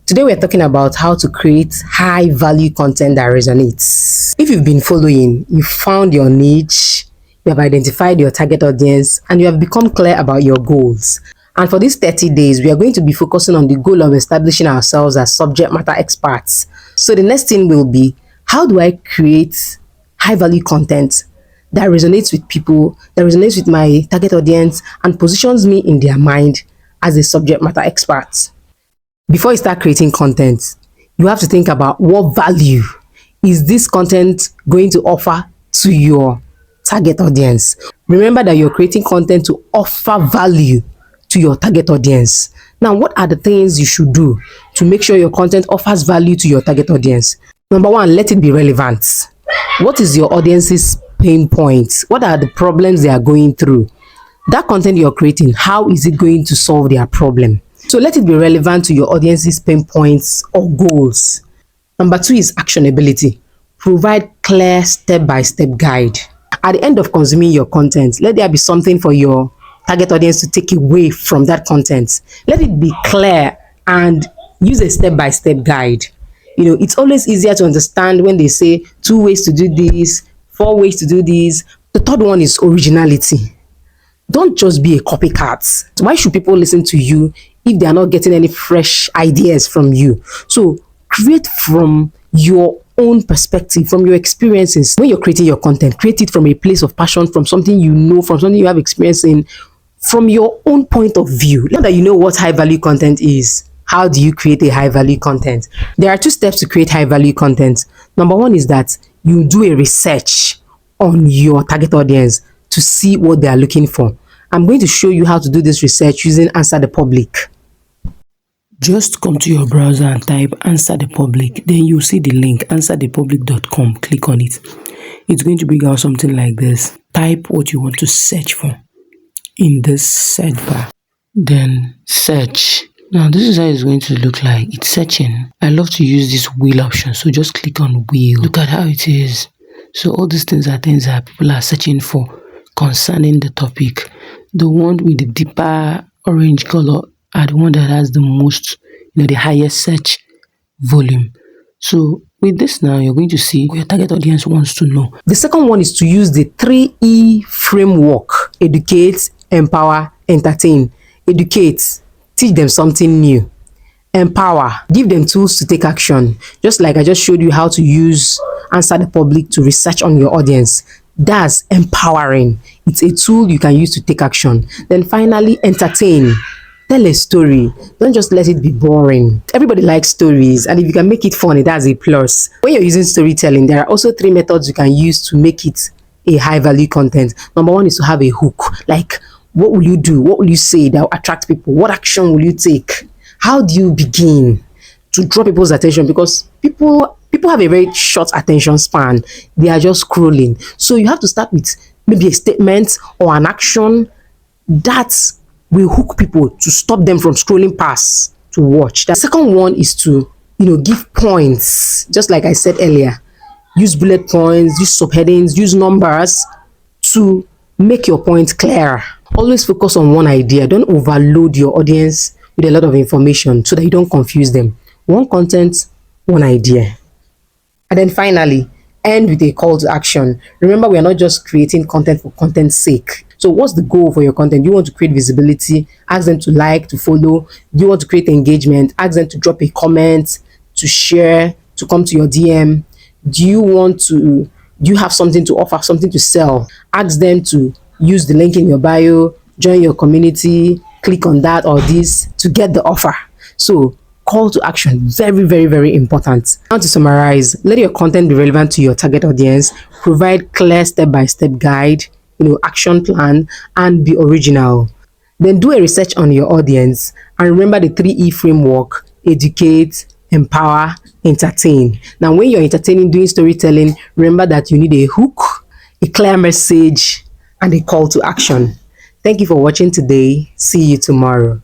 Today we're talking about how to create high value content that resonates. If you've been following, you found your niche, you have identified your target audience, and you have become clear about your goals. And for these 30 days, we are going to be focusing on the goal of establishing ourselves as subject matter experts. So the next thing will be, how do I create high value content that resonates with people, that resonates with my target audience, and positions me in their mind as a subject matter expert? Before you start creating content, you have to think about what value is this content going to offer to your target audience. Remember that you're creating content to offer value to your target audience. Now, what are the things you should do to make sure your content offers value to your target audience? Number one, let it be relevant. What is your audience's pain points? What are the problems they are going through? That content you're creating, how is it going to solve their problem? So let it be relevant to your audience's pain points or goals. Number two is actionability. Provide clear step-by-step guide. At the end of consuming your content, let there be something for your target audience to take away from that content. Let it be clear and use a step-by-step guide. It's always easier to understand when they say 2 ways to do this, 4 ways to do this. The third one is originality. Don't just be a copycat. Why should people listen to you if they are not getting any fresh ideas from you? So create from your own perspective, from your experiences. When you're creating your content, create it from a place of passion, from something you know, from something you have experience in, from your own point of view. Now that you know what high value content is, how do you create a high value content? There are 2 steps to create high value content. Number one is that you do a research on your target audience to see what they are looking for. I'm going to show you how to do this research using Answer the Public. Just come to your browser and type Answer the Public. Then you'll see the link, answerthepublic.com. Click on it. It's going to bring out something like this. Type what you want to search for in this search bar. Then search. Now this is how it's going to look like. It's searching. I love to use this wheel option. So just click on wheel. Look at how it is. So all these things are things that people are searching for concerning the topic. The one with the deeper orange color are the one that has the most, the highest search volume. So with this now, you're going to see what your target audience wants to know. The second one is to use the 3E framework. Educate, empower, entertain. Educate, teach them something new. Empower, give them tools to take action. Just like I just showed you how to use Answer the Public to research on your audience. That's empowering. It's a tool you can use to take action. Then finally, entertain. Tell a story. Don't just let it be boring. Everybody likes stories, and if you can make it funny, that's a plus. When you're using storytelling, there are also 3 methods you can use to make it a high value content. Number one is to have a hook. Like, what will you do? What will you say that will attract people? What action will you take? How do you begin to draw people's attention? Because people have a very short attention span. They are just scrolling. So you have to start with maybe a statement or an action that will hook people to stop them from scrolling past to watch. The second one is to, give points. Just like I said earlier, use bullet points, use subheadings, use numbers to make your point clearer. Always focus on one idea. Don't overload your audience with a lot of information so that you don't confuse them. One content, one idea. And then finally, end with a call to action. Remember, we are not just creating content for content's sake. So what's the goal for your content? You want to create visibility, ask them to like, to follow. You want to create engagement, ask them to drop a comment, to share, to come to your DM. Do you have something to offer, something to sell? Ask them to use the link in your bio, join your community, click on that or this to get the offer. So call to action, very, very, very important. Now to summarize, let your content be relevant to your target audience, provide clear step-by-step guide, action plan, and be original. Then do a research on your audience and remember the 3E framework: educate, empower, entertain. Now when you're entertaining, doing storytelling, remember that you need a hook, a clear message, and a call to action. Thank you for watching today. See you tomorrow.